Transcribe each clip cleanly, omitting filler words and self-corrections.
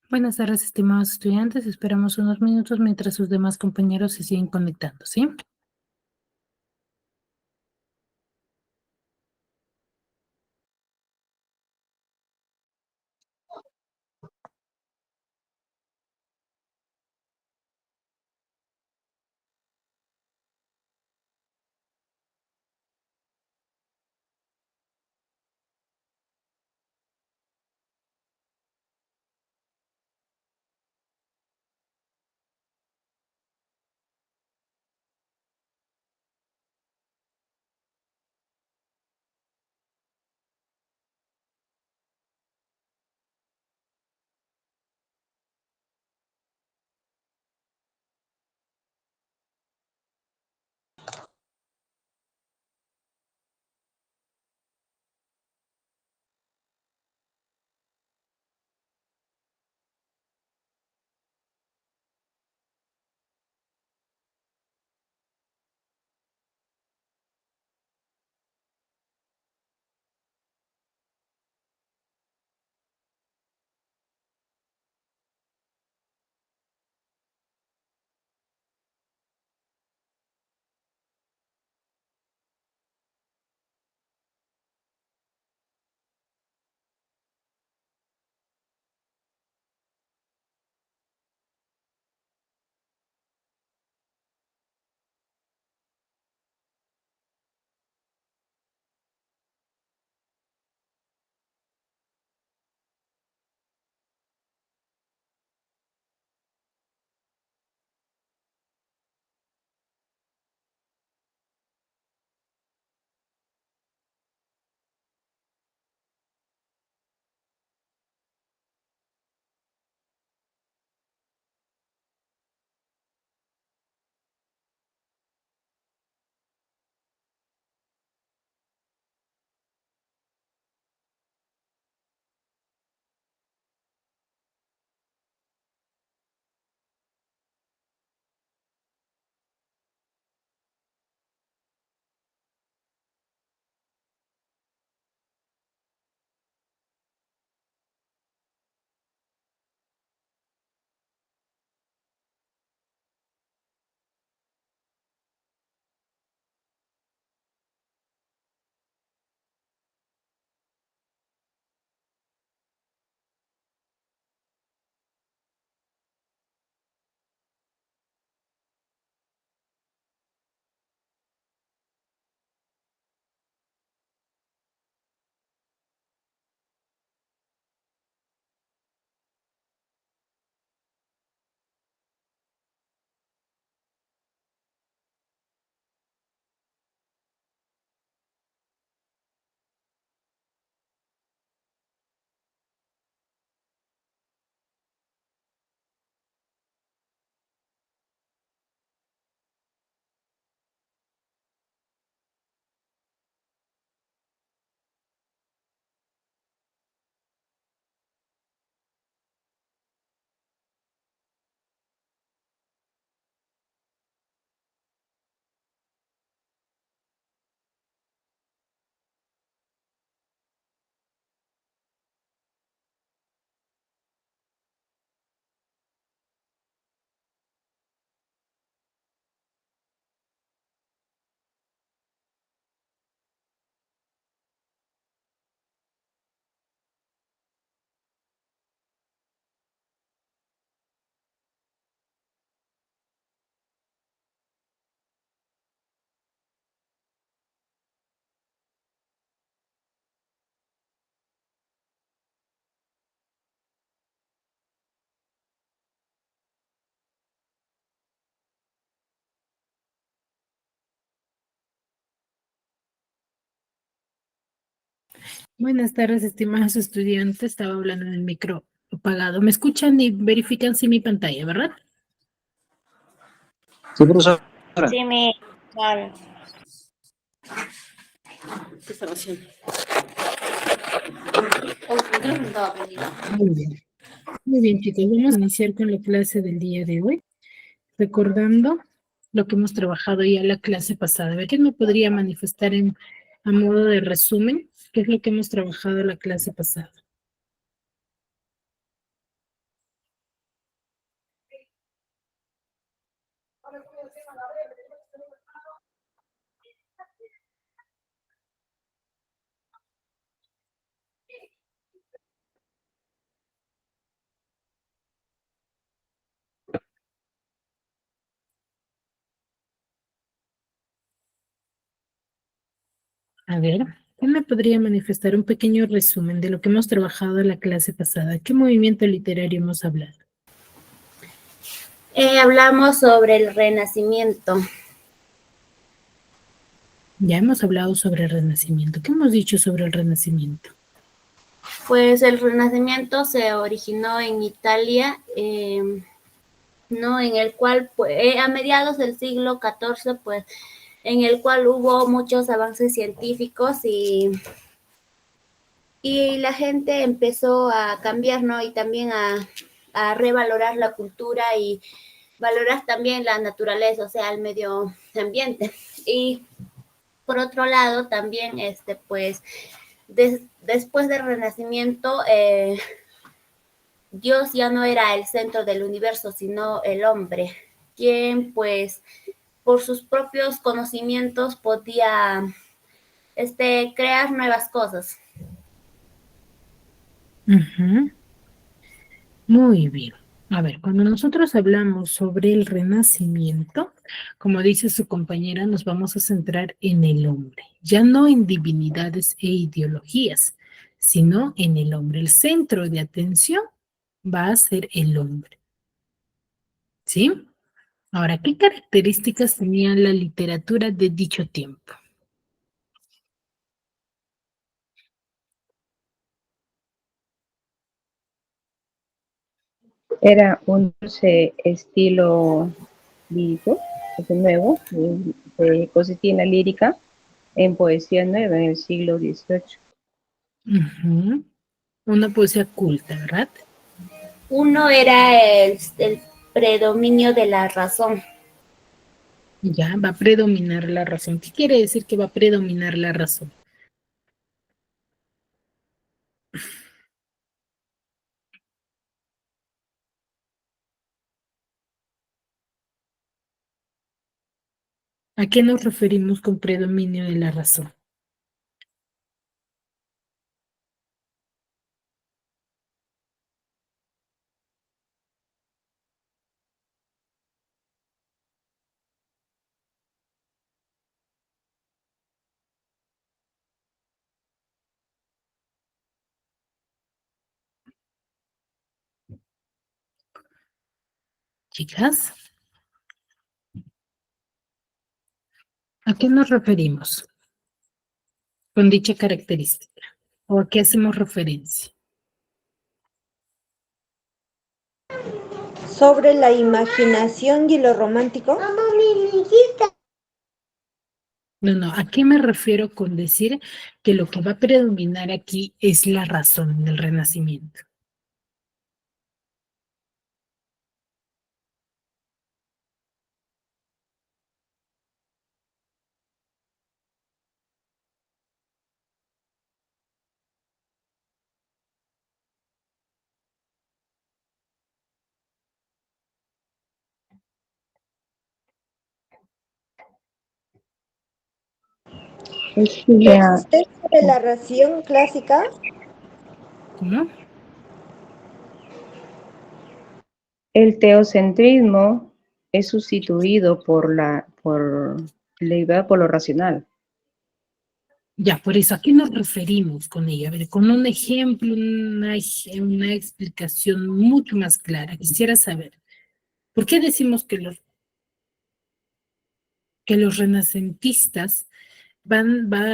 Buenas tardes, estimados estudiantes. Esperamos unos minutos mientras sus demás compañeros se siguen conectando, ¿sí? Buenas tardes, estimados estudiantes. Estaba hablando en el micro apagado. ¿Me escuchan y verifican si mi pantalla, verdad? Sí, profesora. Sí, claro. ¿Qué estaba haciendo? Muy bien, chicos. Vamos a iniciar con la clase del día de hoy, recordando lo que hemos trabajado ya la clase pasada. A ver, ¿quién me podría manifestar a modo de resumen qué es lo que hemos trabajado la clase pasada? A ver, ¿qué me podría manifestar un pequeño resumen de lo que hemos trabajado en la clase pasada? ¿Qué movimiento literario hemos hablado? Hablamos sobre el Renacimiento. Ya hemos hablado sobre el Renacimiento. ¿Qué hemos dicho sobre el Renacimiento? Pues el Renacimiento se originó en Italia, ¿no? En el cual, pues, a mediados del siglo XIV, pues, en el cual hubo muchos avances científicos y la gente empezó a cambiar, ¿no? Y también a revalorar la cultura y valorar también la naturaleza, o sea, el medio ambiente. Y por otro lado, también, pues, después del Renacimiento, Dios ya no era el centro del universo, sino el hombre, quien, pues, por sus propios conocimientos podía, crear nuevas cosas. Ujú. Muy bien. A ver, cuando nosotros hablamos sobre el Renacimiento, como dice su compañera, nos vamos a centrar en el hombre, ya no en divinidades e ideologías, sino en el hombre. El centro de atención va a ser el hombre, ¿sí? Ahora, ¿qué características tenía la literatura de dicho tiempo? Era un dulce estilo lírico, es nuevo, consistía en la lírica en poesía nueva en el siglo XVIII. Ujú. Una poesía culta, ¿verdad? Uno era el predominio de la razón. Ya va a predominar la razón. ¿Qué quiere decir que va a predominar la razón? ¿A qué nos referimos con predominio de la razón? Chicas, ¿a qué nos referimos con dicha característica? ¿O a qué hacemos referencia? Sobre la imaginación y lo romántico. No, ¿a qué me refiero con decir que lo que va a predominar aquí es la razón del Renacimiento? La- ¿Usted sobre la razón clásica? ¿Cómo? el teocentrismo es sustituido por lo racional. Ya, por eso, ¿a qué nos referimos con ella? A ver, con un ejemplo, una explicación mucho más clara. Quisiera saber, ¿por qué decimos que los renacentistas va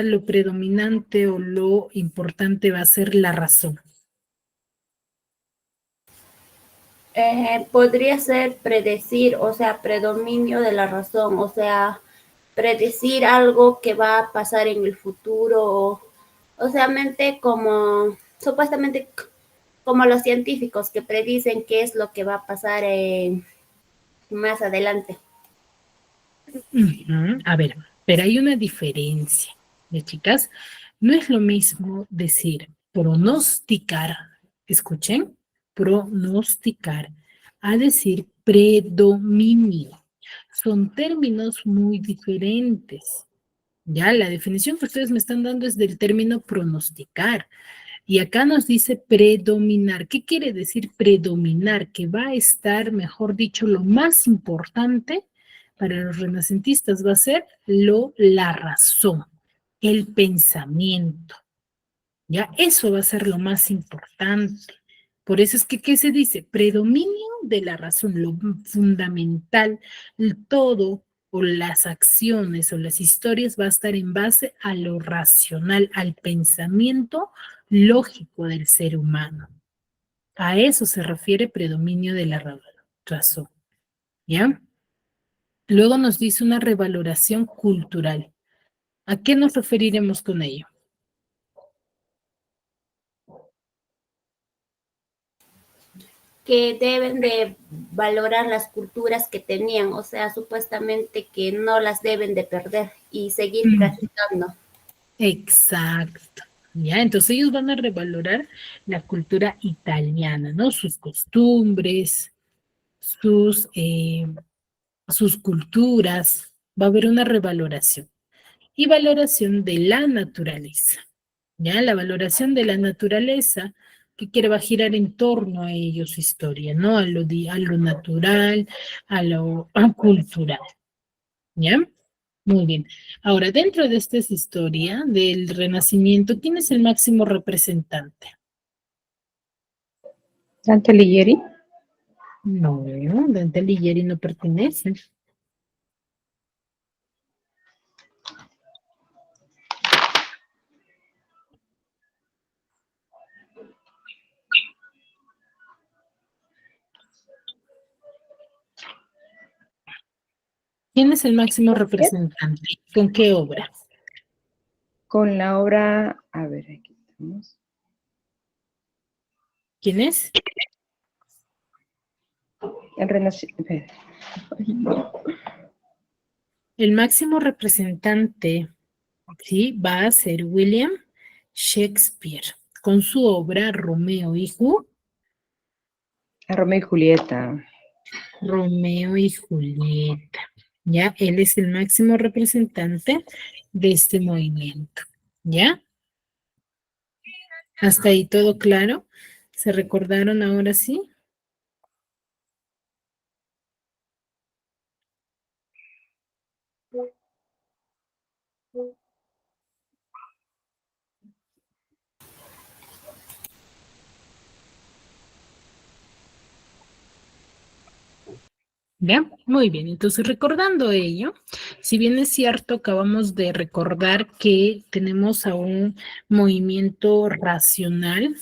lo predominante o lo importante va a ser la razón? Podría ser predecir, o sea, predominio de la razón, o sea, predecir algo que va a pasar en el futuro, o sea, como, supuestamente, como los científicos que predicen qué es lo que va a pasar más adelante. Ujú. A ver, pero hay una diferencia, ¿de chicas? No es lo mismo decir pronosticar, escuchen, pronosticar, a decir predominio. son términos muy diferentes. Ya, la definición que ustedes me están dando es del término pronosticar. Y acá nos dice predominar. ¿Qué quiere decir predominar? Que va a estar, mejor dicho, lo más importante para los renacentistas va a ser la razón, el pensamiento. Ya, eso va a ser lo más importante. Por eso es que, ¿qué se dice? Predominio de la razón, lo fundamental, todo o las acciones o las historias va a estar en base a lo racional, al pensamiento lógico del ser humano. A eso se refiere predominio de la razón. ¿Ya? Luego nos dice una revaloración cultural. ¿A qué nos referiremos con ello? Que deben de valorar las culturas que tenían, o sea, supuestamente que no las deben de perder y seguir practicando. Exacto. Ya, entonces ellos van a revalorar la cultura italiana, ¿no? Sus costumbres, sus culturas. Va a haber una revaloración. Y valoración de la naturaleza. Ya, la valoración de la naturaleza que quiere va a girar en torno a ello su historia, ¿no? A lo natural, a lo cultural. ¿Ya? Muy bien. Ahora, dentro de esta historia del Renacimiento, ¿quién es el máximo representante? Dante Alighieri. No, Dante Alighieri no pertenece. ¿Quién es el máximo representante? ¿Con qué obra? Con la obra, a ver, aquí estamos. ¿Quién es? El Renacimiento. El máximo representante, ¿sí? Va a ser William Shakespeare, con su obra Romeo y A Romeo y Julieta. Romeo y Julieta. ¿Ya? Él es el máximo representante de este movimiento. ¿Ya? ¿Hasta ahí todo claro? ¿Se recordaron ahora sí? ¿Ya? Muy bien, entonces recordando ello, si bien es cierto, acabamos de recordar que tenemos a un movimiento racional,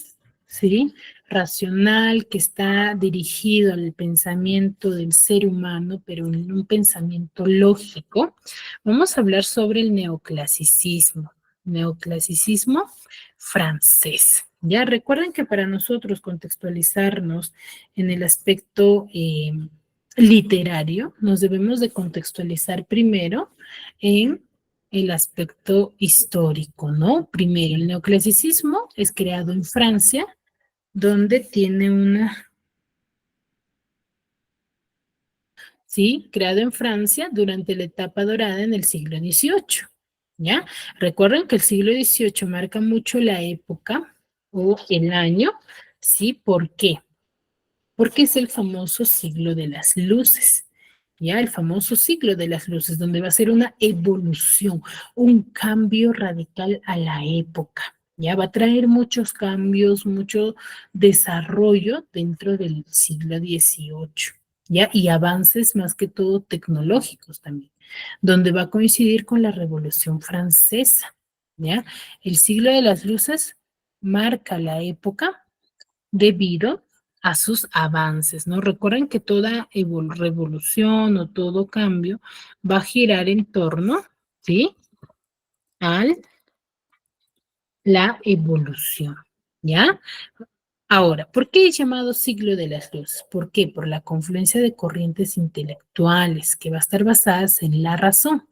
¿sí? Racional que está dirigido al pensamiento del ser humano, pero en un pensamiento lógico, vamos a hablar sobre el neoclasicismo francés. Ya recuerden que para nosotros contextualizarnos en el aspecto literario, nos debemos de contextualizar primero en el aspecto histórico, ¿no? Primero, el neoclasicismo es creado en Francia, donde tiene ¿sí? Creado en Francia durante la etapa dorada en el siglo XVIII, ¿ya? Recuerden que el siglo XVIII marca mucho la época o el año, ¿sí? ¿Por qué? Porque es el famoso siglo de las luces, ya el famoso siglo de las luces, donde va a ser una evolución, un cambio radical a la época, ya va a traer muchos cambios, mucho desarrollo dentro del siglo XVIII, ya, y avances más que todo tecnológicos también, donde va a coincidir con la Revolución Francesa, ya, el siglo de las luces marca la época debido a sus avances, ¿no? Recuerden que toda revolución o todo cambio va a girar en torno, ¿sí? A la evolución, ¿ya? Ahora, ¿por qué es llamado siglo de las luces? ¿Por qué? Por la confluencia de corrientes intelectuales que va a estar basadas en la razón,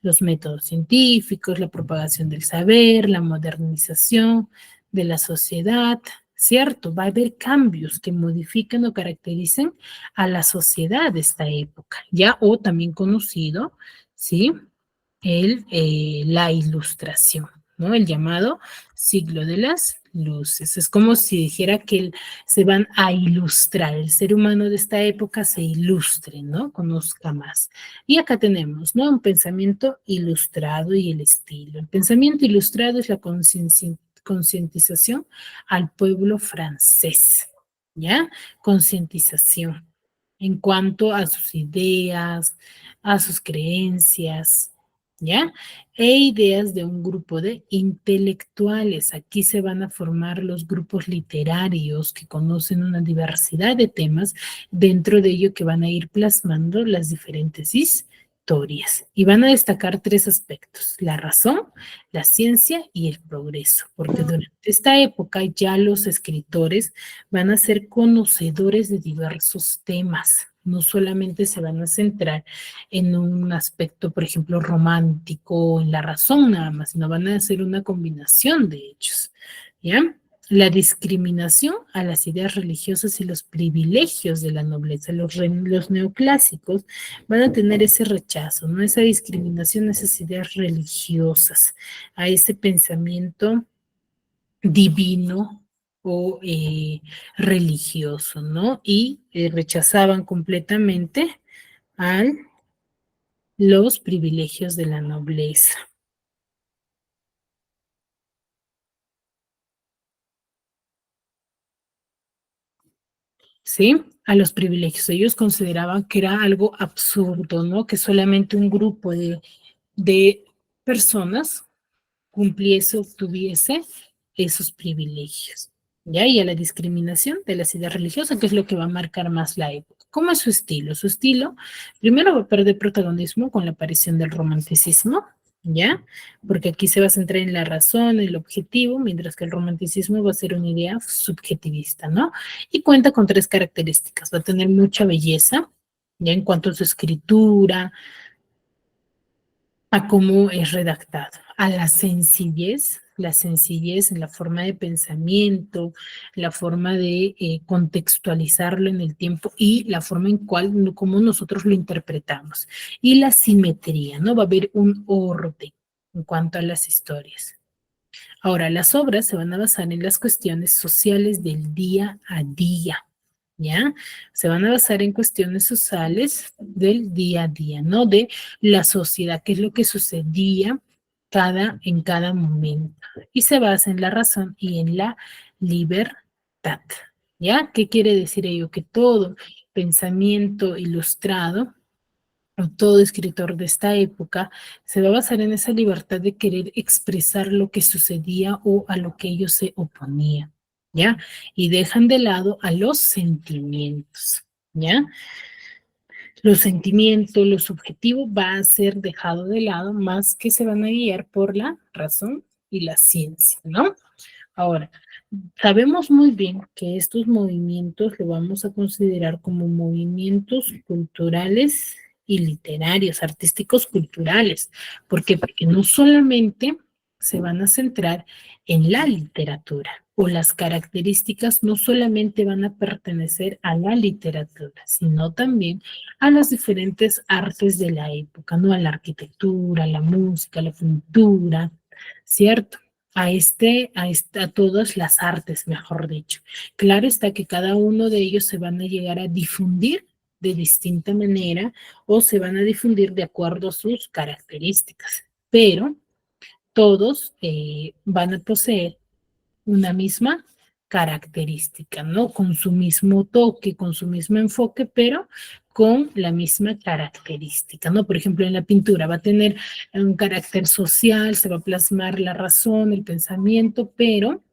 los métodos científicos, la propagación del saber, la modernización de la sociedad, ¿cierto? Va a haber cambios que modifiquen o caractericen a la sociedad de esta época, ¿ya? O también conocido, ¿sí? La ilustración, ¿no? El llamado siglo de las luces. Es como si dijera que se van a ilustrar, el ser humano de esta época se ilustre, ¿no? Conozca más. Y acá tenemos, ¿no? Un pensamiento ilustrado y el estilo. El pensamiento ilustrado es la concientización al pueblo francés, ¿ya? Concientización en cuanto a sus ideas, a sus creencias, ¿ya? E ideas de un grupo de intelectuales. Aquí se van a formar los grupos literarios que conocen una diversidad de temas, dentro de ello que van a ir plasmando las diferentes historias. Y van a destacar tres aspectos: la razón, la ciencia y el progreso, porque durante esta época ya los escritores van a ser conocedores de diversos temas. No solamente se van a centrar en un aspecto, por ejemplo, romántico, en la razón nada más, sino van a hacer una combinación de hechos, ¿ya? La discriminación a las ideas religiosas y los privilegios de la nobleza. Los neoclásicos van a tener ese rechazo, ¿no? Esa discriminación a esas ideas religiosas, a ese pensamiento divino o religioso, ¿no? Y rechazaban completamente a los privilegios de la nobleza. ¿Sí? A los privilegios. Ellos consideraban que era algo absurdo, ¿no? Que solamente un grupo de personas cumpliese, obtuviese esos privilegios, ¿ya? Y a la discriminación de las ideas religiosas, que es lo que va a marcar más la época. ¿Cómo es su estilo? Su estilo, primero va a perder protagonismo con la aparición del romanticismo, ¿ya? Porque aquí se va a centrar en la razón, en el objetivo, mientras que el romanticismo va a ser una idea subjetivista, ¿no? Y cuenta con tres características. Va a tener mucha belleza, ya en cuanto a su escritura, a cómo es redactado, a la sencillez en la forma de pensamiento, la forma de contextualizarlo en el tiempo y la forma en cual, cómo nosotros lo interpretamos. Y la simetría, ¿no? Va a haber un orden en cuanto a las historias. Ahora, las obras se van a basar en las cuestiones sociales del día a día, ¿ya? Se van a basar en cuestiones sociales del día a día, ¿no? De la sociedad, qué es lo que sucedía en cada momento. Y se basa en la razón y en la libertad, ¿ya? ¿Qué quiere decir ello? Que todo pensamiento ilustrado o todo escritor de esta época se va a basar en esa libertad de querer expresar lo que sucedía o a lo que ellos se oponían, ¿ya? Y dejan de lado a los sentimientos, ¿ya? Los sentimientos, lo subjetivo va a ser dejado de lado, más que se van a guiar por la razón y la ciencia, ¿no? Ahora, sabemos muy bien que estos movimientos lo vamos a considerar como movimientos culturales y literarios, artísticos culturales. ¿Por qué? Porque no solamente se van a centrar en la literatura, o las características no solamente van a pertenecer a la literatura, sino también a las diferentes artes de la época, ¿no? A la arquitectura, la música, la pintura, ¿cierto? A todas las artes, mejor dicho. Claro está que cada uno de ellos se van a llegar a difundir de distinta manera o se van a difundir de acuerdo a sus características, pero todos van a poseer una misma característica, ¿no? Con su mismo toque, con su mismo enfoque, pero con la misma característica, ¿no? Por ejemplo, en la pintura va a tener un carácter social, se va a plasmar la razón, el pensamiento, pero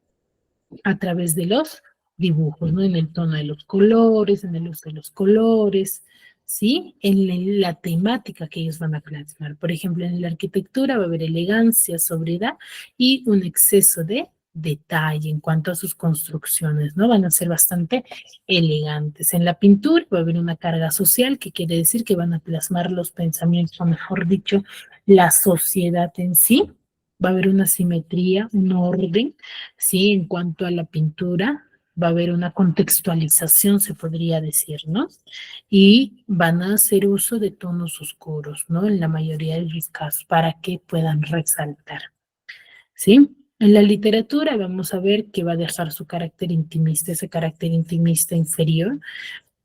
a través de los dibujos, ¿no? En el tono de los colores, en el uso de los colores, ¿sí? En la temática que ellos van a plasmar. Por ejemplo, en la arquitectura va a haber elegancia, sobriedad y un exceso de detalle en cuanto a sus construcciones, ¿no? Van a ser bastante elegantes. En la pintura va a haber una carga social, que quiere decir que van a plasmar los pensamientos, o mejor dicho, la sociedad en sí. Va a haber una simetría, un orden, ¿sí? En cuanto a la pintura, va a haber una contextualización, se podría decir, ¿no? Y van a hacer uso de tonos oscuros, ¿no? En la mayoría de los casos, para que puedan resaltar, ¿sí? En la literatura vamos a ver que va a dejar su carácter intimista, ese carácter intimista inferior,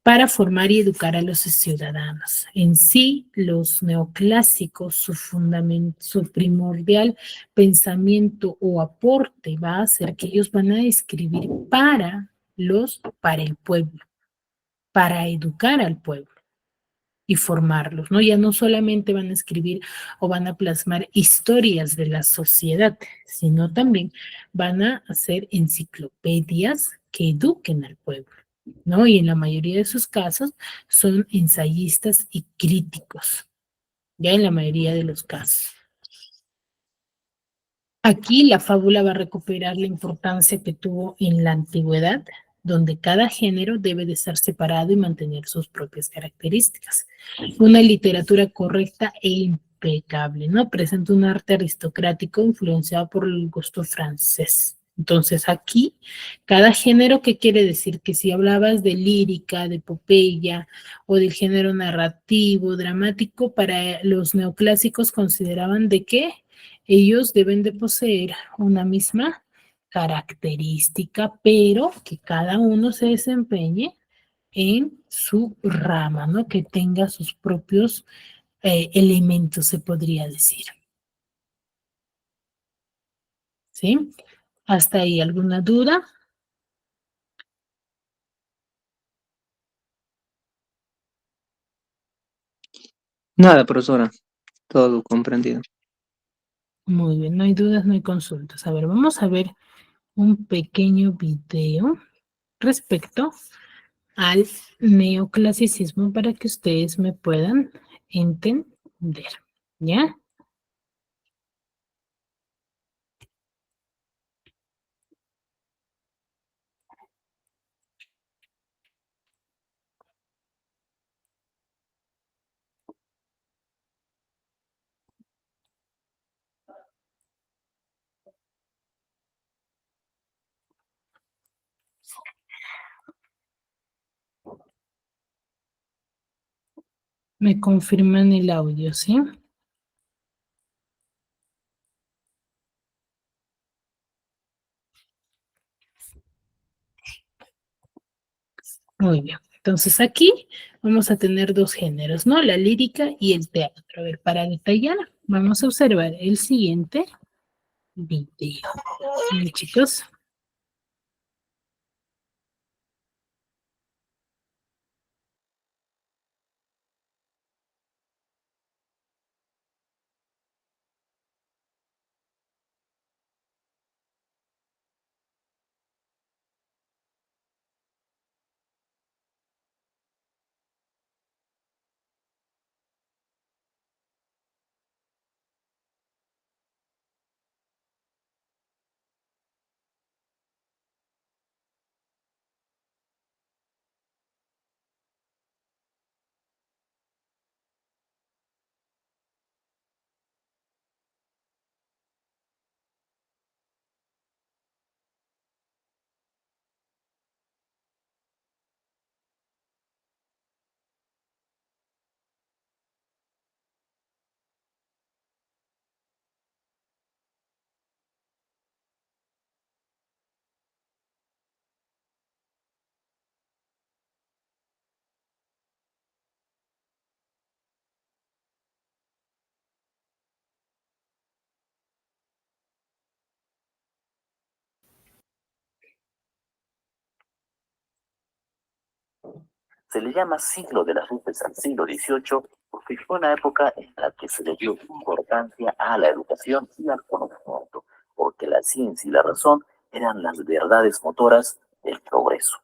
para formar y educar a los ciudadanos. En sí, los neoclásicos, su primordial pensamiento o aporte va a ser que ellos van a escribir para el pueblo, para educar al pueblo y formarlos, ¿no? Ya no solamente van a escribir o van a plasmar historias de la sociedad, sino también van a hacer enciclopedias que eduquen al pueblo, ¿no? Y en la mayoría de sus casos son ensayistas y críticos, ya en la mayoría de los casos. Aquí la fábula va a recuperar la importancia que tuvo en la antigüedad, donde cada género debe de estar separado y mantener sus propias características. Una literatura correcta e impecable, ¿no? Presenta un arte aristocrático influenciado por el gusto francés. Entonces aquí, cada género, ¿qué quiere decir? Que si hablabas de lírica, de epopeya o del género narrativo, dramático, para los neoclásicos consideraban de qué ellos deben de poseer una misma característica, pero que cada uno se desempeñe en su rama, ¿no? Que tenga sus propios elementos, se podría decir. ¿Sí? ¿Hasta ahí alguna duda? Nada, profesora, todo comprendido. Muy bien, no hay dudas, no hay consultas. A ver, vamos a ver un pequeño video respecto al neoclasicismo para que ustedes me puedan entender, ¿ya? Me confirman el audio, ¿sí? Muy bien. Entonces aquí vamos a tener dos géneros, ¿no? La lírica y el teatro. A ver, para detallar, vamos a observar el siguiente video. Bien, chicos. Se le llama siglo de las luces al siglo XVIII porque fue una época en la que se le dio importancia a la educación y al conocimiento, porque la ciencia y la razón eran las verdades motoras del progreso.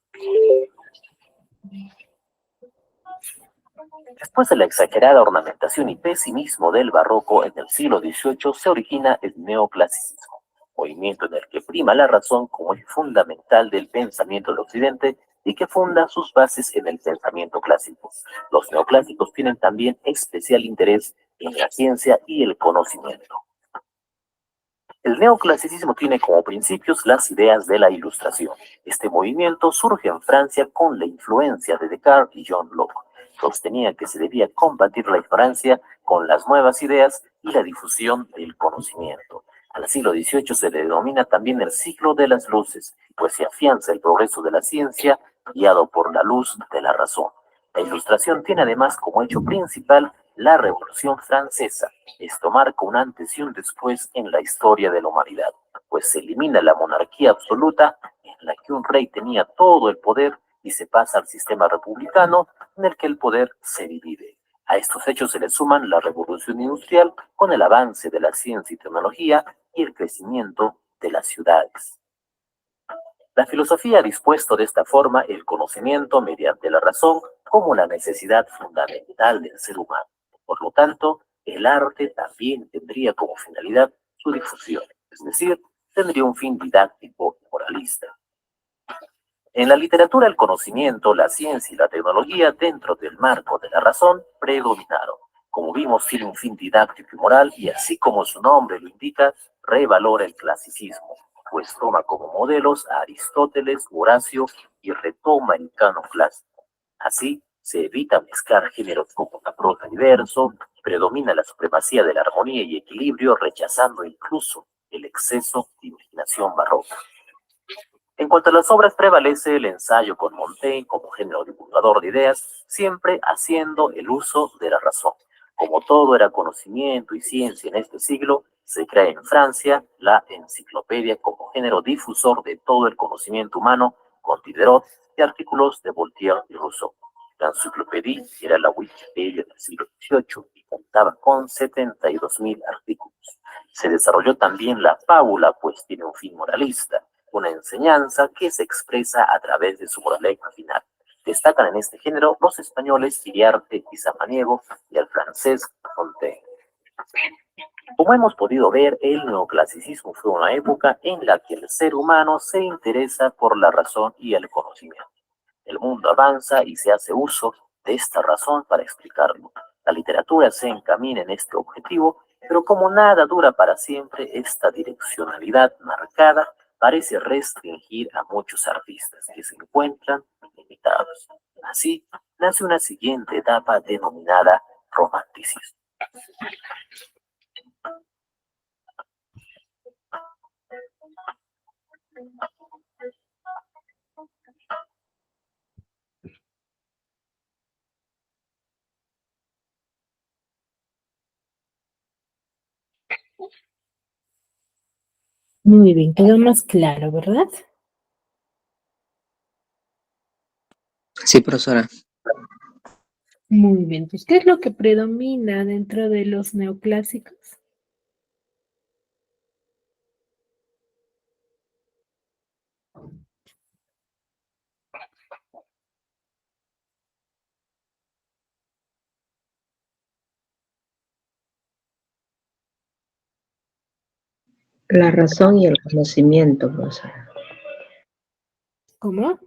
Después de la exagerada ornamentación y pesimismo del barroco en el siglo XVIII se origina el neoclasicismo, movimiento en el que prima la razón como eje fundamental del pensamiento del Occidente y que funda sus bases en el pensamiento clásico. Los neoclásicos tienen también especial interés en la ciencia y el conocimiento. El neoclasicismo tiene como principios las ideas de la Ilustración. Este movimiento surge en Francia con la influencia de Descartes y John Locke. Sostenía que se debía combatir la ignorancia con las nuevas ideas y la difusión del conocimiento. Al siglo XVIII se le denomina también el siglo de las luces, pues se afianza el progreso de la ciencia guiado por la luz de la razón. La Ilustración tiene además como hecho principal la Revolución Francesa. Esto marca un antes y un después en la historia de la humanidad, pues se elimina la monarquía absoluta en la que un rey tenía todo el poder y se pasa al sistema republicano en el que el poder se divide. A estos hechos se le suman la revolución industrial con el avance de la ciencia y tecnología y el crecimiento de las ciudades. La filosofía ha dispuesto de esta forma el conocimiento mediante la razón como la necesidad fundamental del ser humano. Por lo tanto, el arte también tendría como finalidad su difusión, es decir, tendría un fin didáctico y moralista. En la literatura, el conocimiento, la ciencia y la tecnología, dentro del marco de la razón, predominaron. Como vimos, tiene un fin didáctico y moral, y así como su nombre lo indica, revalora el clasicismo, pues toma como modelos a Aristóteles, Horacio y retoma el canon clásico. Así, se evita mezclar géneros como la prosa y verso, predomina la supremacía de la armonía y equilibrio, rechazando incluso el exceso de imaginación barroca. En cuanto a las obras, prevalece el ensayo con Montaigne como género divulgador de ideas, siempre haciendo el uso de la razón. Como todo era conocimiento y ciencia en este siglo, se crea en Francia la enciclopedia como género difusor de todo el conocimiento humano, con Diderot y artículos de Voltaire y Rousseau. La enciclopedia era la Wikipedia del siglo XVIII y contaba con 72.000 artículos. Se desarrolló también la fábula, pues tiene un fin moralista, una enseñanza que se expresa a través de su moraleja final. Destacan en este género los españoles Iriarte y Samaniego y el francés Montaigne. Como hemos podido ver, el neoclasicismo fue una época en la que el ser humano se interesa por la razón y el conocimiento. El mundo avanza y se hace uso de esta razón para explicarlo. La literatura se encamina en este objetivo, pero como nada dura para siempre, esta direccionalidad marcada parece restringir a muchos artistas que se encuentran limitados. Así, nace una siguiente etapa denominada romanticismo. Muy bien, quedó más claro, ¿verdad? Sí, profesora. Muy bien, pues, ¿qué es lo que predomina dentro de los neoclásicos? La razón y el conocimiento, profesora. ¿Cómo?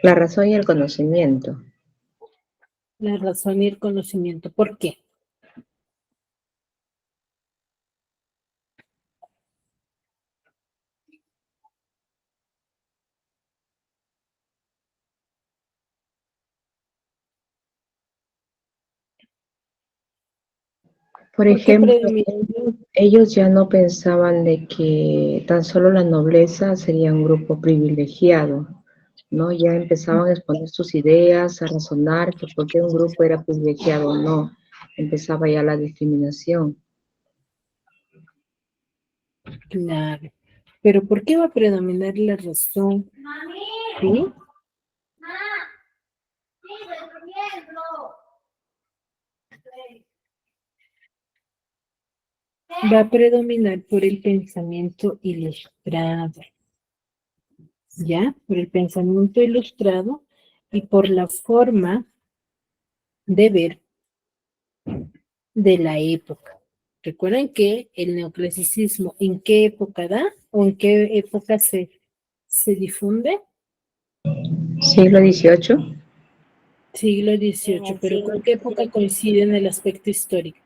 La razón y el conocimiento. La razón y el conocimiento. ¿Por qué? Por ¿Por qué ejemplo, predomina? ellos ya no pensaban de que tan solo la nobleza sería un grupo privilegiado, ¿no? Ya empezaban a exponer sus ideas, a razonar que por qué un grupo era privilegiado o no. Empezaba ya la discriminación. Claro. Pero ¿por qué va a predominar la razón? ¿Sí? Va a predominar por el pensamiento ilustrado, ¿ya? Por el pensamiento ilustrado y por la forma de ver de la época. Recuerden que el neoclasicismo, ¿en qué época da o en qué época se difunde? Siglo XVIII. Siglo XVIII, pero ¿con qué época coincide en el aspecto histórico?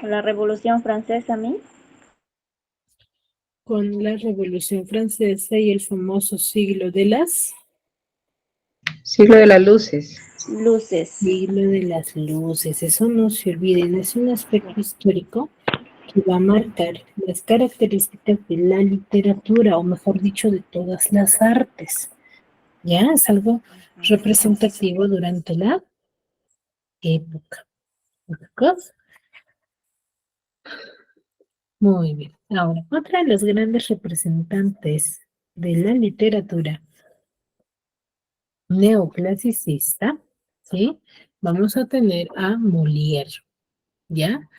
La Revolución Francesa, Miss. Con la Revolución Francesa y el famoso siglo de las Siglo de las luces. Luces. siglo de las luces. Eso no se olviden, es un aspecto histórico que va a marcar las características de la literatura, o mejor dicho, de todas las artes. Ya es algo representativo durante la época. ¿Épocas? Muy bien. Ahora, otra de las grandes representantes de la literatura neoclasicista, ¿sí? Vamos a tener a Molière, ¿ya?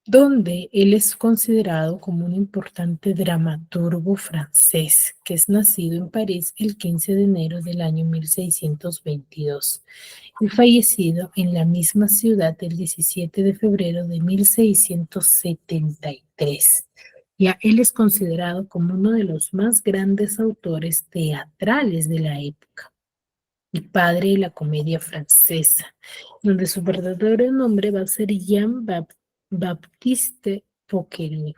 Donde él es considerado como un importante dramaturgo francés, que es nacido en París el 15 de enero del año 1622 y fallecido en la misma ciudad el 17 de febrero de 1673. Ya él es considerado como uno de los más grandes autores teatrales de la época y padre de la comedia francesa, donde su verdadero nombre va a ser Jean-Baptiste Poquelin,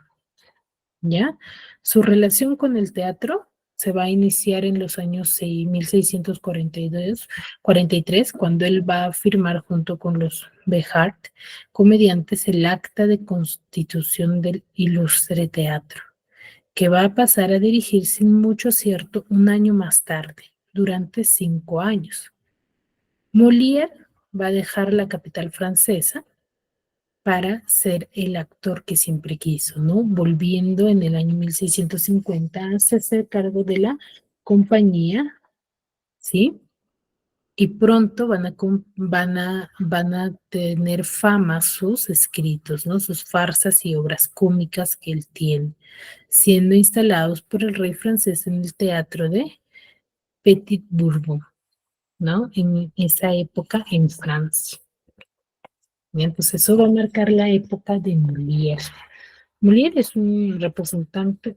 ¿ya? Su relación con el teatro se va a iniciar en los años 1643, cuando él va a firmar junto con los Béjart, comediantes, el acta de constitución del Ilustre Teatro, que va a pasar a dirigir sin mucho acierto un año más tarde, durante 5 años. Molière va a dejar la capital francesa para ser el actor que siempre quiso, ¿no? Volviendo en el año 1650 a hacerse cargo de la compañía, ¿sí? Y pronto van a tener fama sus escritos, ¿no? Sus farsas y obras cómicas que él tiene, siendo instalados por el rey francés en el teatro de Petit Bourbon, ¿no? En esa época en Francia. Bien, pues eso va a marcar la época de Molière. Molière es un representante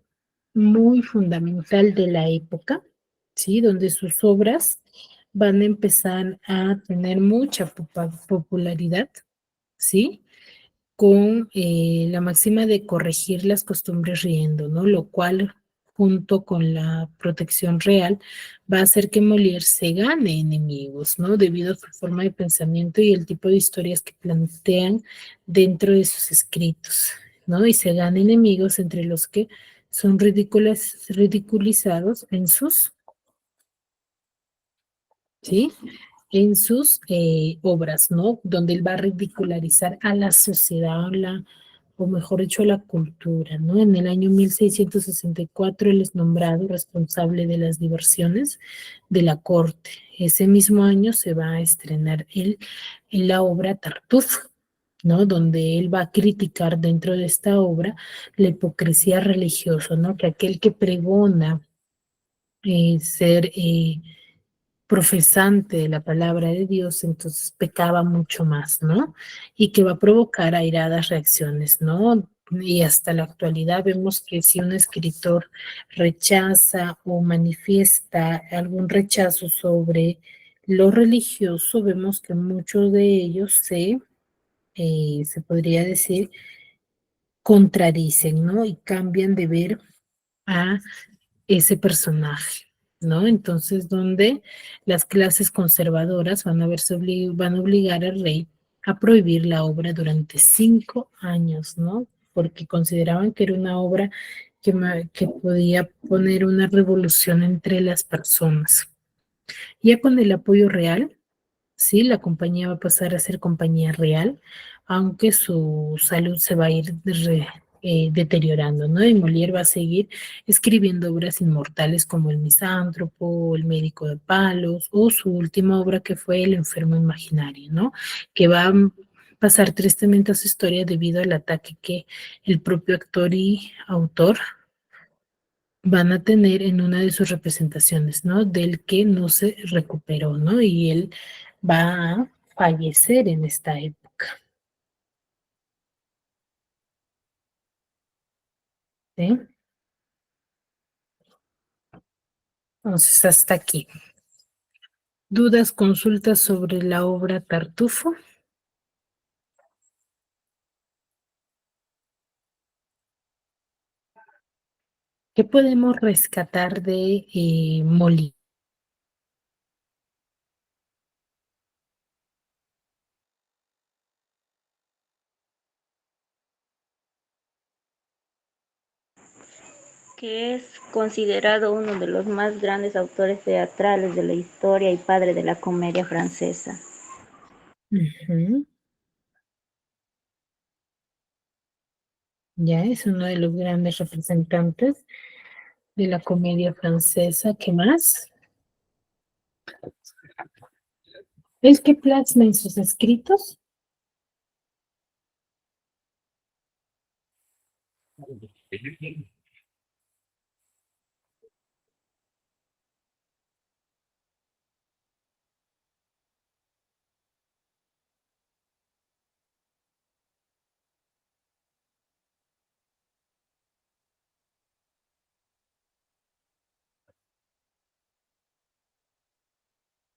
muy fundamental de la época, ¿sí? Donde sus obras van a empezar a tener mucha popularidad, ¿sí? Con la máxima de corregir las costumbres riendo, ¿no? Lo cual, junto con la protección real, va a hacer que Molière se gane enemigos, ¿no? Debido a su forma de pensamiento y el tipo de historias que plantean dentro de sus escritos, ¿no? Y se gane enemigos entre los que son ridiculizados en sus, ¿sí? En sus obras, ¿no? Donde él va a ridicularizar a la sociedad, o mejor dicho, a la cultura, ¿no? En el año 1664 él es nombrado responsable de las diversiones de la corte. Ese mismo año se va a estrenar él en la obra Tartufo, ¿no? Donde él va a criticar dentro de esta obra la hipocresía religiosa, ¿no? Que aquel que pregona ser profesante de la palabra de Dios, entonces pecaba mucho más, ¿no? Y que va a provocar airadas reacciones, ¿no? Y hasta la actualidad vemos que si un escritor rechaza o manifiesta algún rechazo sobre lo religioso, vemos que muchos de ellos se podría decir, contradicen, ¿no? Y cambian de ver a ese personaje, ¿no? Entonces, donde las clases conservadoras van a obligar al rey a prohibir la obra durante 5 años, ¿no? Porque consideraban que era una obra que podía poner una revolución entre las personas. Ya con el apoyo real, sí, la compañía va a pasar a ser compañía real, aunque su salud se va a ir deteriorando, ¿no? Y Molière va a seguir escribiendo obras inmortales como El Misántropo, El Médico de Palos, o su última obra que fue El Enfermo Imaginario, ¿no? Que va a pasar tristemente a su historia debido al ataque que el propio actor y autor van a tener en una de sus representaciones, ¿no? Del que no se recuperó, ¿no? Y él va a fallecer en esta época, ¿sí? Entonces, hasta aquí. ¿Dudas, consultas sobre la obra Tartufo? ¿Qué podemos rescatar de Molière? Que es considerado uno de los más grandes autores teatrales de la historia y padre de la comedia francesa. Ujú. Ya es uno de los grandes representantes de la comedia francesa. ¿Qué más? ¿El que plasma en sus escritos?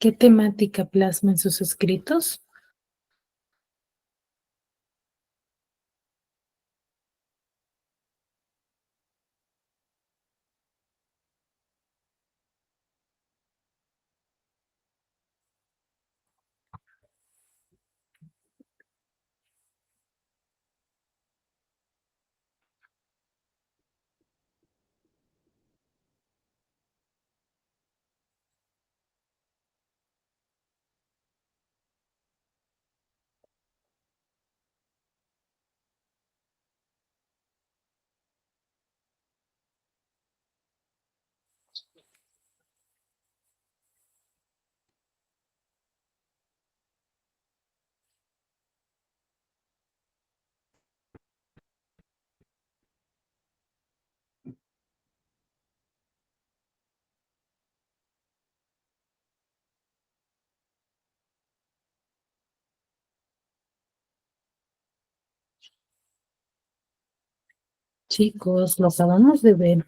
¿Qué temática plasma en sus escritos? Chicos, lo acabamos de ver.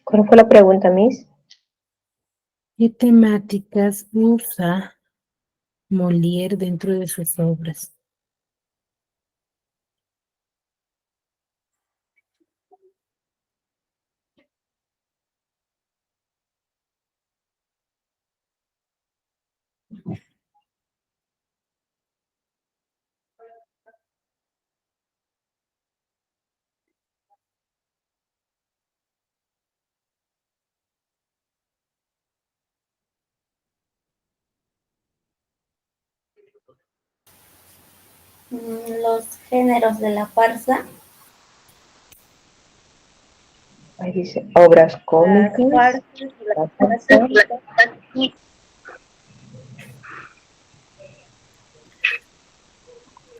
¿Cuál fue la pregunta, Miss? ¿Qué temáticas usa Molière dentro de sus obras? Los géneros de la farsa. Ahí dice obras Las cómicas, farsas, la farsa,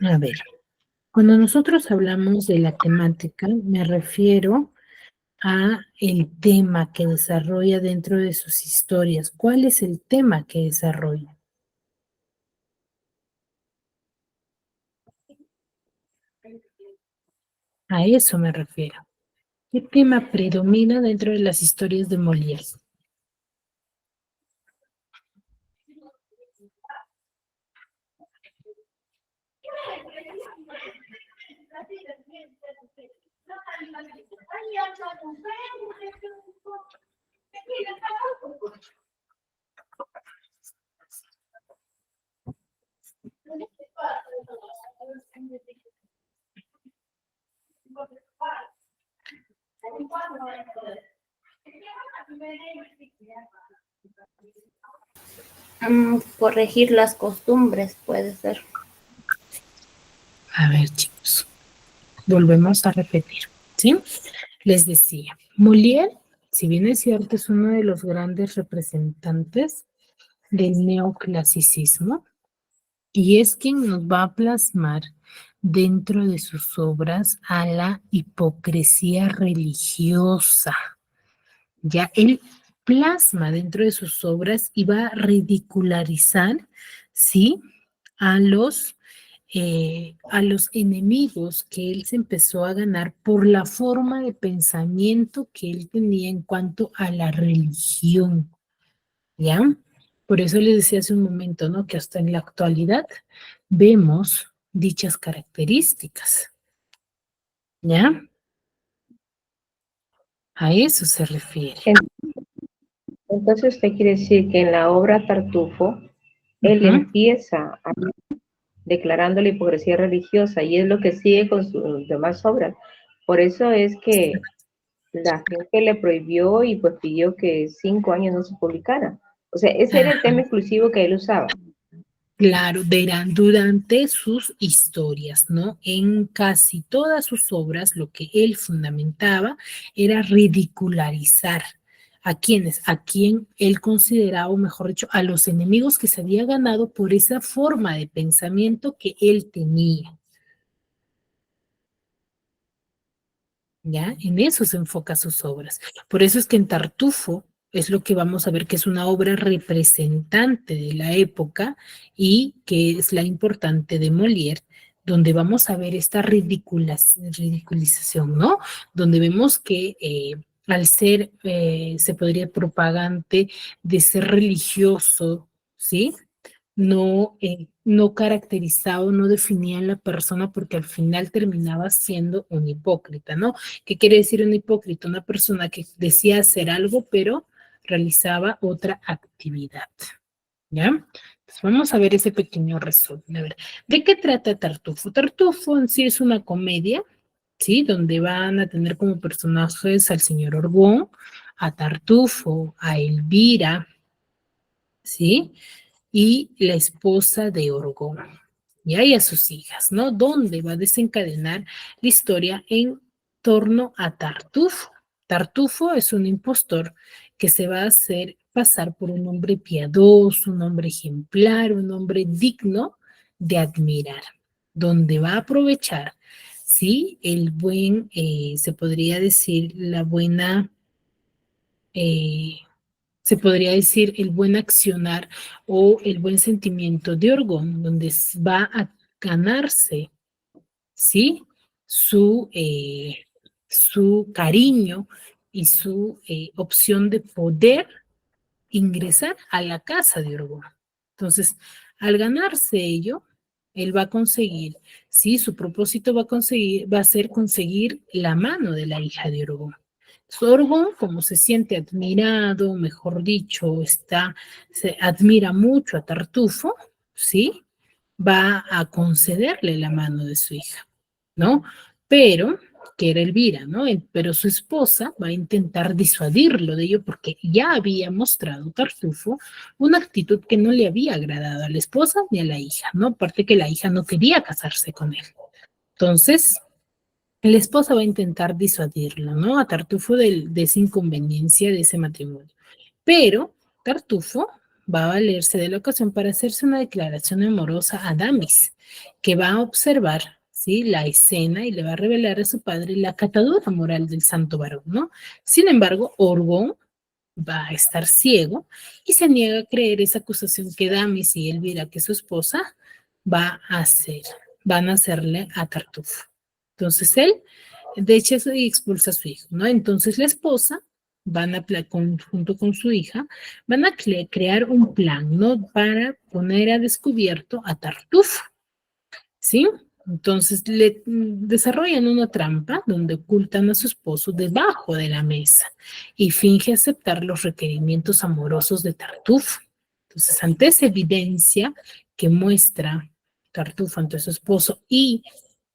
A ver, cuando nosotros hablamos de la temática, me refiero a el tema que desarrolla dentro de sus historias. ¿Cuál es el tema que desarrolla? A eso me refiero. ¿Qué tema predomina dentro de las historias de Molière? Corregir las costumbres, puede ser. A ver, chicos, volvemos a repetir, ¿sí? Les decía, Molière, si bien es cierto, es uno de los grandes representantes del neoclasicismo y es quien nos va a plasmar dentro de sus obras a la hipocresía religiosa. Ya él plasma dentro de sus obras y va a ridicularizar, ¿sí? A los enemigos que él se empezó a ganar por la forma de pensamiento que él tenía en cuanto a la religión, ¿ya? Por eso les decía hace un momento, ¿no? Que hasta en la actualidad vemos dichas características. ¿Ya? A eso se refiere. Entonces usted quiere decir que en la obra Tartufo, él Ujú. empieza declarando la hipocresía religiosa y es lo que sigue con sus demás obras. Por eso es que la gente le prohibió y pues pidió que 5 años no se publicara. O sea, ese era el tema exclusivo que él usaba. Claro, verán, durante sus historias, ¿no? En casi todas sus obras, lo que él fundamentaba era ridicularizar a quienes, a quien él consideraba, o mejor dicho, a los enemigos que se había ganado por esa forma de pensamiento que él tenía. ¿Ya? En eso se enfoca sus obras. Por eso es que en Tartufo es lo que vamos a ver que es una obra representante de la época y que es la importante de Molière, donde vamos a ver esta ridiculización, ¿no? Donde vemos que al ser, se podría propagante de ser religioso, ¿sí? No caracterizaba, no definía a la persona porque al final terminaba siendo un hipócrita, ¿no? ¿Qué quiere decir un hipócrita? Una persona que decía hacer algo, pero realizaba otra actividad, ¿ya? Entonces vamos a ver ese pequeño resumen. A ver, ¿de qué trata Tartufo? Tartufo en sí es una comedia, ¿sí? Donde van a tener como personajes al señor Orgón, a Tartufo, a Elvira, ¿sí? Y la esposa de Orgón, ¿ya? Y a sus hijas, ¿no? Donde va a desencadenar la historia en torno a Tartufo. Tartufo es un impostor que se va a hacer pasar por un hombre piadoso, un hombre ejemplar, un hombre digno de admirar, donde va a aprovechar, ¿sí? El buen, se podría decir, la buena eh, se podría decir el buen accionar o el buen sentimiento de Orgón, donde va a ganarse, ¿sí? Su cariño y su opción de poder ingresar a la casa de Orgón. Entonces, al ganarse ello, él va a conseguir, sí, su propósito va a ser conseguir la mano de la hija de Orgón. Orgón, como se siente admirado, mejor dicho, se admira mucho a Tartufo, ¿sí? Va a concederle la mano de su hija, ¿no? Pero, que era Elvira, ¿no? Pero su esposa va a intentar disuadirlo de ello porque ya había mostrado Tartufo una actitud que no le había agradado a la esposa ni a la hija, ¿no? Aparte que la hija no quería casarse con él. Entonces, la esposa va a intentar disuadirlo, ¿no? A Tartufo de esa inconveniencia de ese matrimonio. Pero Tartufo va a valerse de la ocasión para hacerse una declaración amorosa a Damis, que va a observar, ¿sí? La escena y le va a revelar a su padre la catadura moral del santo varón, ¿no? Sin embargo, Orgón va a estar ciego y se niega a creer esa acusación que Damis y Elvira, que es su esposa, van a hacerle a Tartufo. Entonces él, de hecho, y expulsa a su hijo, ¿no? Entonces la esposa junto con su hija, van a crear un plan, ¿no? Para poner a descubierto a Tartufo, ¿sí? Entonces desarrollan una trampa donde ocultan a su esposo debajo de la mesa y finge aceptar los requerimientos amorosos de Tartufo. Entonces, ante esa evidencia que muestra Tartufo ante su esposo y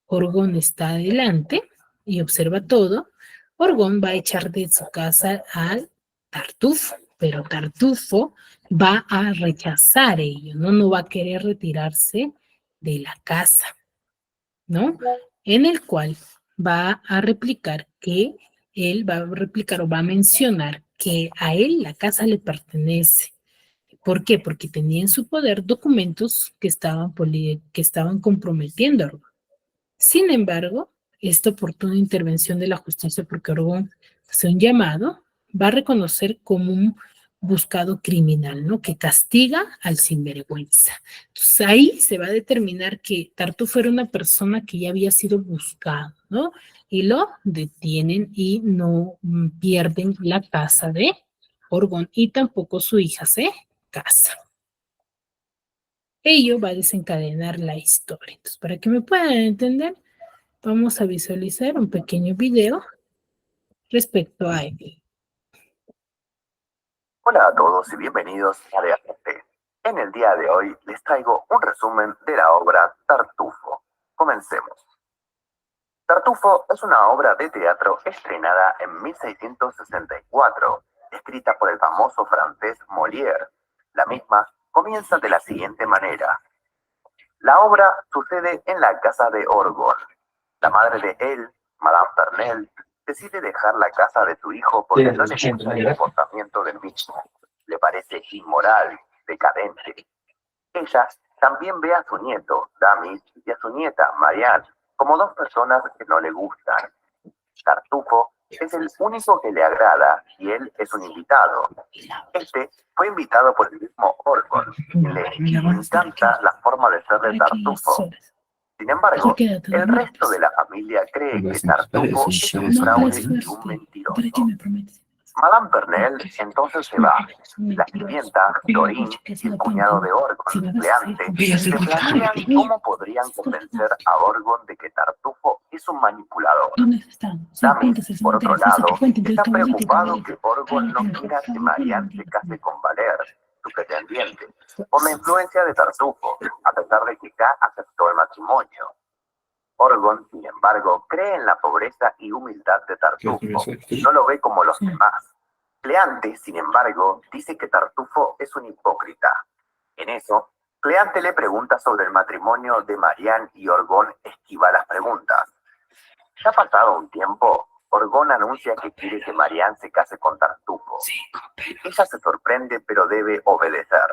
Orgón está adelante y observa todo, Orgón va a echar de su casa al Tartufo, pero Tartufo va a rechazar ello, ¿no? No va a querer retirarse de la casa, ¿no? En el cual va a replicar que él va a replicar o va a mencionar que a él la casa le pertenece. ¿Por qué? Porque tenía en su poder documentos que estaban comprometiendo a Orgón. Sin embargo, esta oportuna intervención de la justicia, porque Orgón hace un llamado, va a reconocer como un buscado criminal, ¿no? Que castiga al sinvergüenza. Entonces ahí se va a determinar que Tartufo era una persona que ya había sido buscado, ¿no? Y lo detienen y no pierden la casa de Orgón y tampoco su hija se casa. Ello va a desencadenar la historia. Entonces, para que me puedan entender, vamos a visualizar un pequeño video respecto a ello. Hola a todos y bienvenidos a DAT. En el día de hoy les traigo un resumen de la obra Tartufo. Comencemos. Tartufo es una obra de teatro estrenada en 1664, escrita por el famoso francés Molière. La misma comienza de la siguiente manera. La obra sucede en la casa de Orgon. La madre de él, Madame Pernelle, decide dejar la casa de su hijo porque no le gusta el comportamiento del mismo. Le parece inmoral, decadente. Ella también ve a su nieto, Damis, y a su nieta, Marianne, como dos personas que no le gustan. Tartufo es el único que le agrada y él es un invitado. Este fue invitado por el mismo Orgon, quien le encanta la forma de ser de Tartufo. Sin embargo, el resto de la familia cree que Tartufo es un fraude y un mentiroso. Madame Pernelle entonces se va. La sirvienta, Dorin y el cuñado de Orgon, Cleante, se plantean cómo podrían convencer a Orgon de que Tartufo es un manipulador. Damis, por otro lado, está preocupado que Orgon no quiera que Marianne se case con Valer, su pretendiente, por la influencia de Tartufo, a pesar de que K aceptó el matrimonio. Orgon, sin embargo, cree en la pobreza y humildad de Tartufo. No lo ve como los demás. Cleante, sin embargo, dice que Tartufo es un hipócrita. En eso, Cleante le pregunta sobre el matrimonio de Marianne y Orgon esquiva las preguntas. Ya pasado un tiempo, Orgon anuncia que quiere que Marianne se case con Tartufo. Ella se sorprende pero debe obedecer.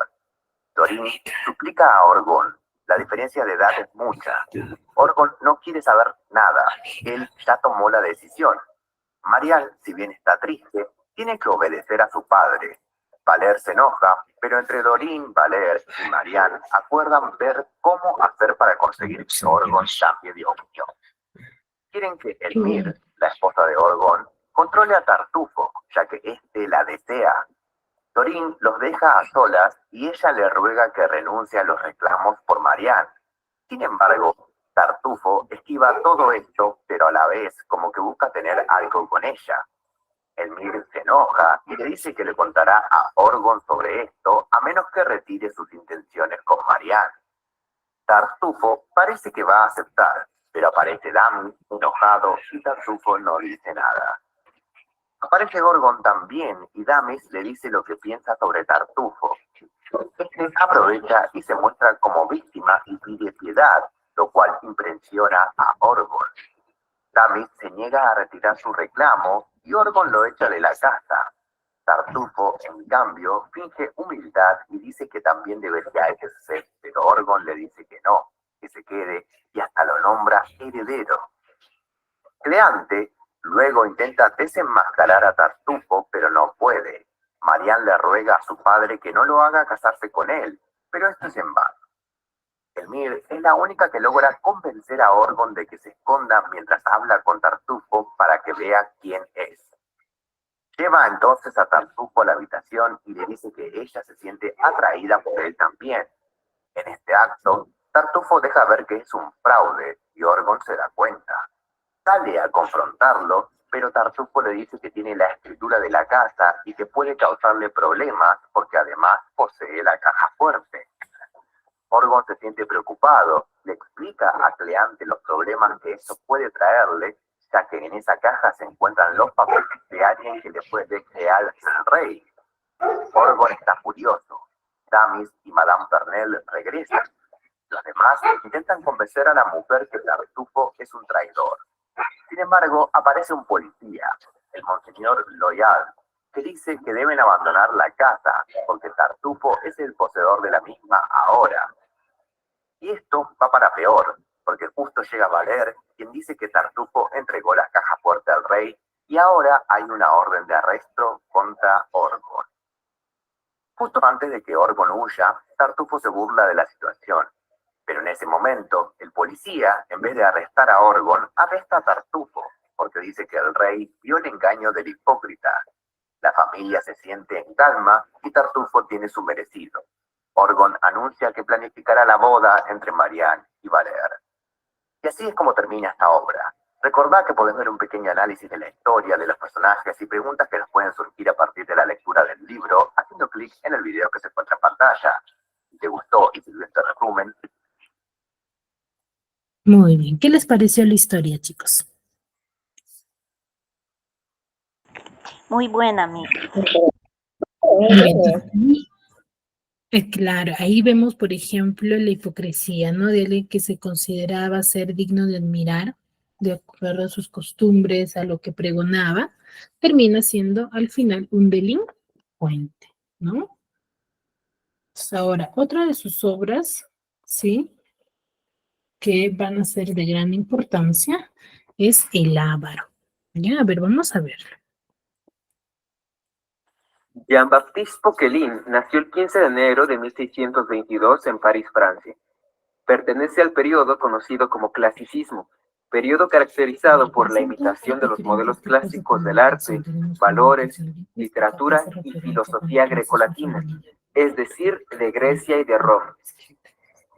Dorin suplica a Orgon. La diferencia de edad es mucha. Orgon no quiere saber nada. Él ya tomó la decisión. Marianne, si bien está triste, tiene que obedecer a su padre. Valer se enoja, pero entre Dorin, Valer y Marianne acuerdan ver cómo hacer para conseguir que Orgon cambie de opinión. Quieren que Elmire, la esposa de Orgon, controle a Tartufo, ya que éste la desea. Dorin los deja a solas y ella le ruega que renuncie a los reclamos por Marianne. Sin embargo, Tartufo esquiva todo esto, pero a la vez como que busca tener algo con ella. Elmire se enoja y le dice que le contará a Orgon sobre esto a menos que retire sus intenciones con Marianne. Tartufo parece que va a aceptar, pero aparece Damis enojado y Tartufo no dice nada. Aparece Orgon también y Damis le dice lo que piensa sobre Tartufo. Este aprovecha y se muestra como víctima y pide piedad, lo cual impresiona a Orgon. Damis se niega a retirar su reclamo y Orgon lo echa de la casa. Tartufo, en cambio, finge humildad y dice que también debería ejercer, pero Orgon le dice que no, que se quede y hasta lo nombra heredero. Cleante luego intenta desenmascarar a Tartufo, pero no puede. Marianne le ruega a su padre que no lo haga casarse con él, pero esto es en vano. Elmire es la única que logra convencer a Orgon de que se esconda mientras habla con Tartufo para que vea quién es. Lleva entonces a Tartufo a la habitación y le dice que ella se siente atraída por él también. En este acto, Tartufo deja ver que es un fraude y Orgon se da cuenta. Sale a confrontarlo, pero Tartufo le dice que tiene la escritura de la casa y que puede causarle problemas porque además posee la caja fuerte. Orgon se siente preocupado, le explica a Cleante los problemas que eso puede traerle, ya que en esa caja se encuentran los papeles de alguien que le fue deseado al rey. Orgon está furioso. Damis y Madame Pernelle regresan. Los demás intentan convencer a la mujer que Tartufo es un traidor. Sin embargo, aparece un policía, el Monseñor Loyal, que dice que deben abandonar la casa porque Tartufo es el poseedor de la misma ahora. Y esto va para peor, porque justo llega Valer, quien dice que Tartufo entregó la caja fuerte al rey y ahora hay una orden de arresto contra Orgon. Justo antes de que Orgon huya, Tartufo se burla de la situación. Pero en ese momento, el policía, en vez de arrestar a Orgon, arresta a Tartufo, porque dice que el rey vio el engaño del hipócrita. La familia se siente en calma y Tartufo tiene su merecido. Orgon anuncia que planificará la boda entre Marianne y Valer. Y así es como termina esta obra. Recordad que podés ver un pequeño análisis de la historia, de los personajes y preguntas que nos pueden surgir a partir de la lectura del libro, haciendo clic en el video que se encuentra en pantalla. Si te gustó y sirvió este resumen. Muy bien. ¿Qué les pareció la historia, chicos? Muy buena, amiga. Bien. Claro, ahí vemos, por ejemplo, la hipocresía, ¿no? De alguien que se consideraba ser digno de admirar, de acuerdo a sus costumbres, a lo que pregonaba, termina siendo al final un delincuente, ¿no? Ahora, otra de sus obras, ¿sí? Que van a ser de gran importancia es El Avaro. Ya, a ver, vamos a verlo. Jean-Baptiste Poquelin nació el 15 de enero de 1622 en París, Francia. Pertenece al periodo conocido como clasicismo, periodo caracterizado por la imitación de los modelos clásicos del arte, valores, literatura y filosofía grecolatina, es decir, de Grecia y de Roma.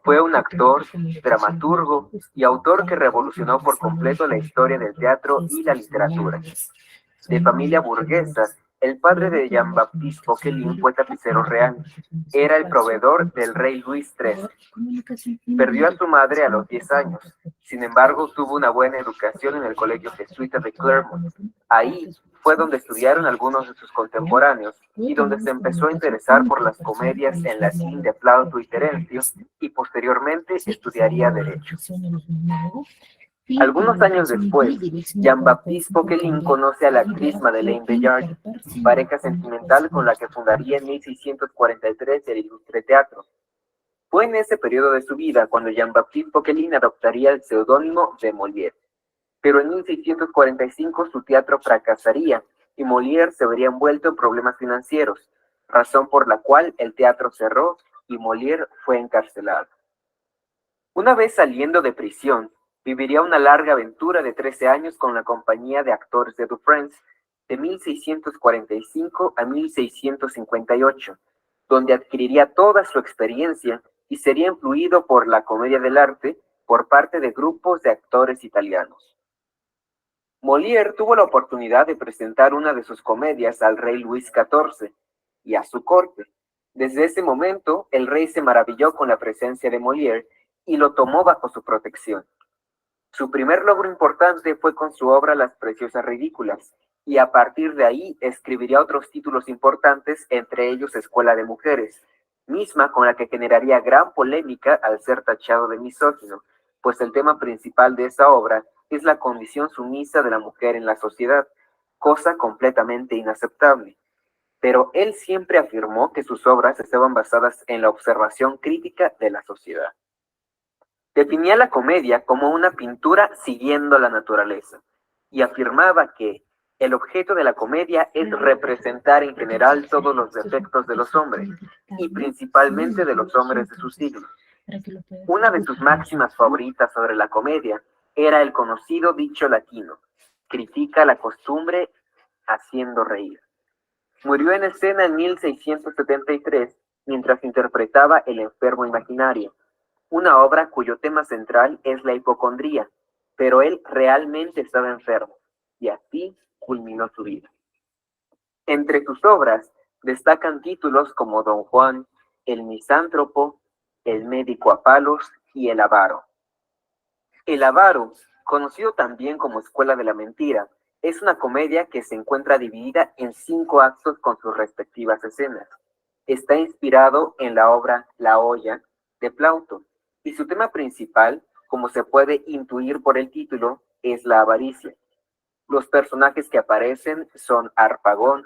Fue un actor, dramaturgo y autor que revolucionó por completo la historia del teatro y la literatura. De familia burguesa, el padre de Jean-Baptiste Poquelin fue tapicero real. Era el proveedor del rey Luis XIII. Perdió a su madre a los 10 años. Sin embargo, tuvo una buena educación en el colegio jesuita de Clermont. Ahí fue donde estudiaron algunos de sus contemporáneos y donde se empezó a interesar por las comedias en latín de Plauto y Terencio y posteriormente estudiaría Derecho. Algunos años después, Jean-Baptiste Poquelin conoce a la actriz Madeleine Béjart, pareja sentimental con la que fundaría en 1643 el Ilustre Teatro. Fue en ese periodo de su vida cuando Jean-Baptiste Poquelin adoptaría el seudónimo de Molière. Pero en 1645 su teatro fracasaría y Molière se vería envuelto en problemas financieros, razón por la cual el teatro cerró y Molière fue encarcelado. Una vez saliendo de prisión, viviría una larga aventura de 13 años con la compañía de actores de Dufresne de 1645 a 1658, donde adquiriría toda su experiencia y sería influido por la comedia del arte por parte de grupos de actores italianos. Molière tuvo la oportunidad de presentar una de sus comedias al rey Luis XIV y a su corte. Desde ese momento, el rey se maravilló con la presencia de Molière y lo tomó bajo su protección. Su primer logro importante fue con su obra Las Preciosas Ridículas, y a partir de ahí escribiría otros títulos importantes, entre ellos Escuela de Mujeres, misma con la que generaría gran polémica al ser tachado de misógino, pues el tema principal de esa obra es la condición sumisa de la mujer en la sociedad, cosa completamente inaceptable. Pero él siempre afirmó que sus obras estaban basadas en la observación crítica de la sociedad. Definía la comedia como una pintura siguiendo la naturaleza y afirmaba que el objeto de la comedia es representar en general todos los defectos de los hombres y principalmente de los hombres de su siglo. Una de sus máximas favoritas sobre la comedia era el conocido dicho latino: critica la costumbre haciendo reír. Murió en escena en 1673 mientras interpretaba El enfermo imaginario, una obra cuyo tema central es la hipocondría, pero él realmente estaba enfermo, y así culminó su vida. Entre sus obras destacan títulos como Don Juan, El misántropo, El médico a palos y El avaro. El avaro, conocido también como Escuela de la Mentira, es una comedia que se encuentra dividida en 5 actos con sus respectivas escenas. Está inspirado en la obra La olla de Plauto, y su tema principal, como se puede intuir por el título, es la avaricia. Los personajes que aparecen son Harpagón,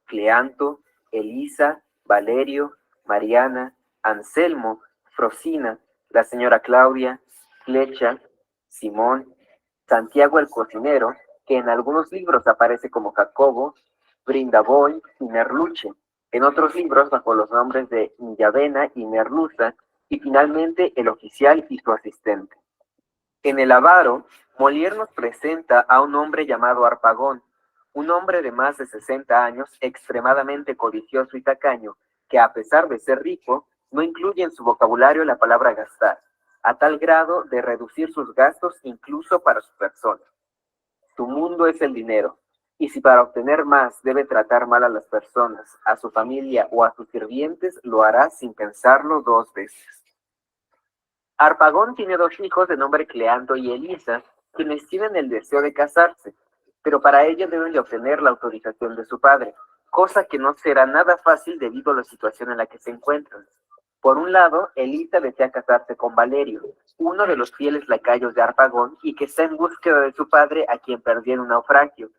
Cleanto, Elisa, Valerio, Mariana, Anselmo, Frosina, la señora Claudia, Flecha, Simón, Santiago el cocinero, que en algunos libros aparece como Jacobo, Brindaboy y Merluche, en otros libros bajo los nombres de Millavena y Merluza, y finalmente el oficial y su asistente. En El avaro, Molière nos presenta a un hombre llamado Harpagón, un hombre de más de 60 años, extremadamente codicioso y tacaño, que a pesar de ser rico, No incluye en su vocabulario la palabra gastar, a tal grado de reducir sus gastos incluso para su persona. Su mundo es el dinero, y si para obtener más debe tratar mal a las personas, a su familia o a sus sirvientes, lo hará sin pensarlo 2 veces. Harpagón tiene 2 hijos de nombre Cleanto y Elisa, quienes tienen el deseo de casarse, pero para ello deben de obtener la autorización de su padre, cosa que no será nada fácil debido a la situación en la que se encuentran. Por un lado, Elisa desea casarse con Valerio, uno de los fieles lacayos de Harpagón y que está en búsqueda de su padre a quien perdió en un naufragio.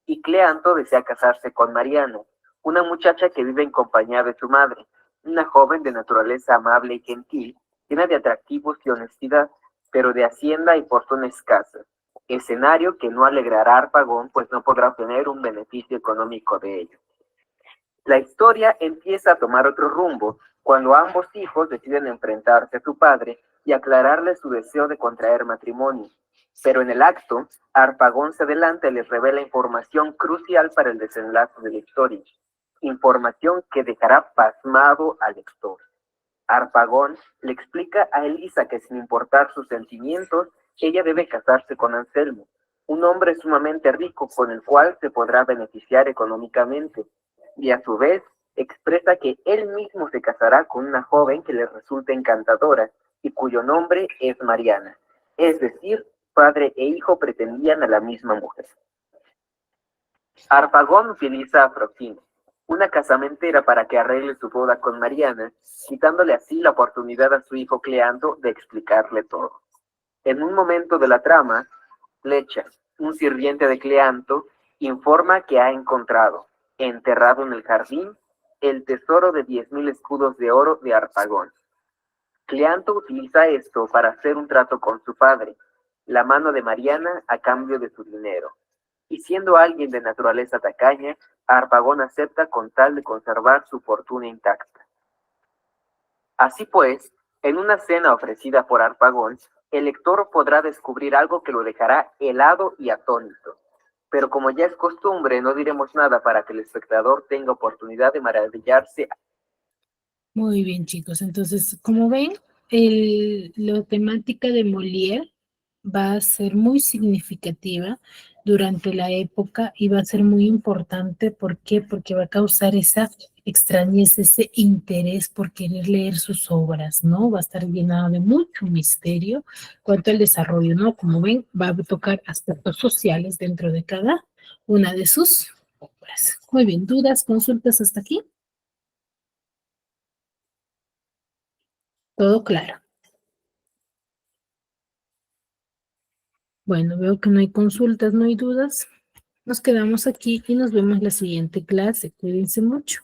Y Cleanto desea casarse con Mariana, una muchacha que vive en compañía de su madre, una joven de naturaleza amable y gentil, llena de atractivos y honestidad, pero de hacienda y fortuna escasa, escenario que no alegrará a Harpagón, pues no podrá obtener un beneficio económico de ello. La historia empieza a tomar otro rumbo cuando ambos hijos deciden enfrentarse a su padre y aclararle su deseo de contraer matrimonio. Pero en el acto, Harpagón se adelanta y les revela información crucial para el desenlace de la historia. Información que dejará pasmado al lector. Harpagón le explica a Elisa que sin importar sus sentimientos, ella debe casarse con Anselmo, un hombre sumamente rico con el cual se podrá beneficiar económicamente. Y a su vez expresa que él mismo se casará con una joven que le resulta encantadora y cuyo nombre es Mariana. Es decir, padre e hijo pretendían a la misma mujer. Harpagón utiliza a Frosino, una casamentera, para que arregle su boda con Mariana, quitándole así la oportunidad a su hijo Cleanto de explicarle todo. En un momento de la trama, Lecha, un sirviente de Cleanto, informa que ha encontrado, enterrado en el jardín, el tesoro de 10,000 escudos de oro de Harpagón. Cleanto utiliza esto para hacer un trato con su padre, la mano de Mariana a cambio de su dinero. Y siendo alguien de naturaleza tacaña, Harpagón acepta con tal de conservar su fortuna intacta. Así pues, en una cena ofrecida por Harpagón, el lector podrá descubrir algo que lo dejará helado y atónito. Pero como ya es costumbre, no diremos nada para que el espectador tenga oportunidad de maravillarse. Muy bien, chicos. Entonces, como ven, la temática de Molière va a ser muy significativa durante la época y va a ser muy importante. ¿Por qué? Porque va a causar esa extrañeza, ese interés por querer leer sus obras, ¿no? Va a estar llenado de mucho misterio cuanto al desarrollo, ¿no? Como ven, va a tocar aspectos sociales dentro de cada una de sus obras. Muy bien, ¿dudas, consultas hasta aquí? Todo claro. Bueno, veo que no hay consultas, no hay dudas. Nos quedamos aquí y nos vemos la siguiente clase. Cuídense mucho.